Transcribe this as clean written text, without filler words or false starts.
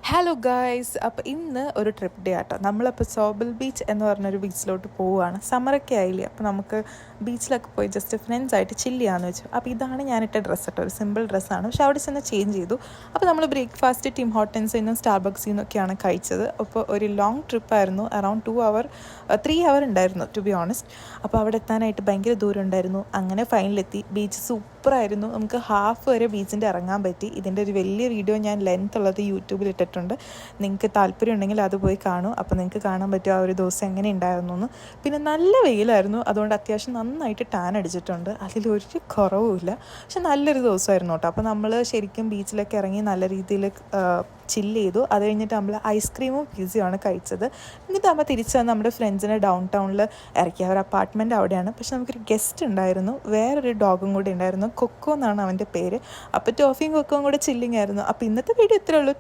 Hello guys, അപ്പോൾ ഇന്ന് ഒരു ട്രിപ്പ് ഡേ ആട്ടോ. നമ്മളപ്പോൾ സോബൽ ബീച്ച് എന്ന് പറഞ്ഞൊരു ബീച്ചിലോട്ട് പോവുകയാണ്. സമ്മറൊക്കെ ആയില്ലേ, അപ്പോൾ നമുക്ക് ബീച്ചിലൊക്കെ പോയി ജസ്റ്റ് ഫ്രണ്ട്സായിട്ട് ചില്ല് ചെയ്യാമെന്ന് വെച്ചു. അപ്പോൾ ഇതാണ് ഞാനിട്ട ഡ്രസ്സ് കേട്ടോ, ഒരു സിമ്പിൾ ഡ്രസ്സാണ്. പക്ഷേ അവിടെ ചെന്ന് ചേഞ്ച് ചെയ്തു. അപ്പോൾ നമ്മൾ ബ്രേക്ക്ഫാസ്റ്റ് ടിം ഹോട്ടൻസിൽ നിന്നും സ്റ്റാർബക്സിൽ നിന്നൊക്കെയാണ് കഴിച്ചത്. അപ്പോൾ ഒരു ലോങ് ട്രിപ്പായിരുന്നു, അറൗണ്ട് 3 അവർ ഉണ്ടായിരുന്നു ടു ബി ഓണസ്റ്റ്. അപ്പോൾ അവിടെ എത്താനായിട്ട് ഭയങ്കര ദൂരം ഉണ്ടായിരുന്നു. അങ്ങനെ ഫൈനലെത്തി. ബീച്ച് സൂപ്പറായിരുന്നു. നമുക്ക് ഹാഫ് വരെ ബീച്ചിൻ്റെ ഇറങ്ങാൻ പറ്റി. ഇതിൻ്റെ ഒരു വലിയ വീഡിയോ ഞാൻ ലെങ്ത് ഉള്ളത് യൂട്യൂബിൽ ഇട്ടിട്ടുണ്ട്. നിങ്ങൾക്ക് താല്പര്യം ഉണ്ടെങ്കിൽ അത് പോയി കാണൂ. അപ്പോൾ നിങ്ങൾക്ക് കാണാൻ പറ്റും ആ ഒരു ദിവസം എങ്ങനെ ഉണ്ടായിരുന്നു എന്ന്. പിന്നെ നല്ല വെയിലായിരുന്നു, അതുകൊണ്ട് അത്യാവശ്യം നന്നായിട്ട് ടാൻ അടിച്ചിട്ടുണ്ട്. അതിലൊരു കുറവുമില്ല. പക്ഷെ നല്ലൊരു ദിവസമായിരുന്നു കേട്ടോ. അപ്പോൾ നമ്മൾ ശരിക്കും ബീച്ചിലൊക്കെ ഇറങ്ങി നല്ല രീതിയിൽ ചില്ല് ചെയ്തു. അത് കഴിഞ്ഞിട്ട് നമ്മൾ ഐസ്ക്രീമും പിസയുമാണ് കഴിച്ചത്. എന്നിട്ട് നമ്മൾ തിരിച്ച് വന്ന് നമ്മുടെ ഫ്രണ്ട്സിനെ ഡൗൺ ടൗണിൽ ഇറക്കി. അവർ അപ്പാർട്ട്മെൻറ്റ് അവിടെയാണ്. പക്ഷെ നമുക്കൊരു ഗസ്റ്റ് ഉണ്ടായിരുന്നു, വേറൊരു ഡോഗും കൂടി ഉണ്ടായിരുന്നു. കൊക്കോ എന്നാണ് അവൻ്റെ പേര്. അപ്പോൾ ടോഫിയും കൊക്കോയും കൂടെ ചില്ലിങ് ആയിരുന്നു. അപ്പോൾ ഇന്നത്തെ വീഡിയോ ഇത്രയേ ഉള്ളൂ.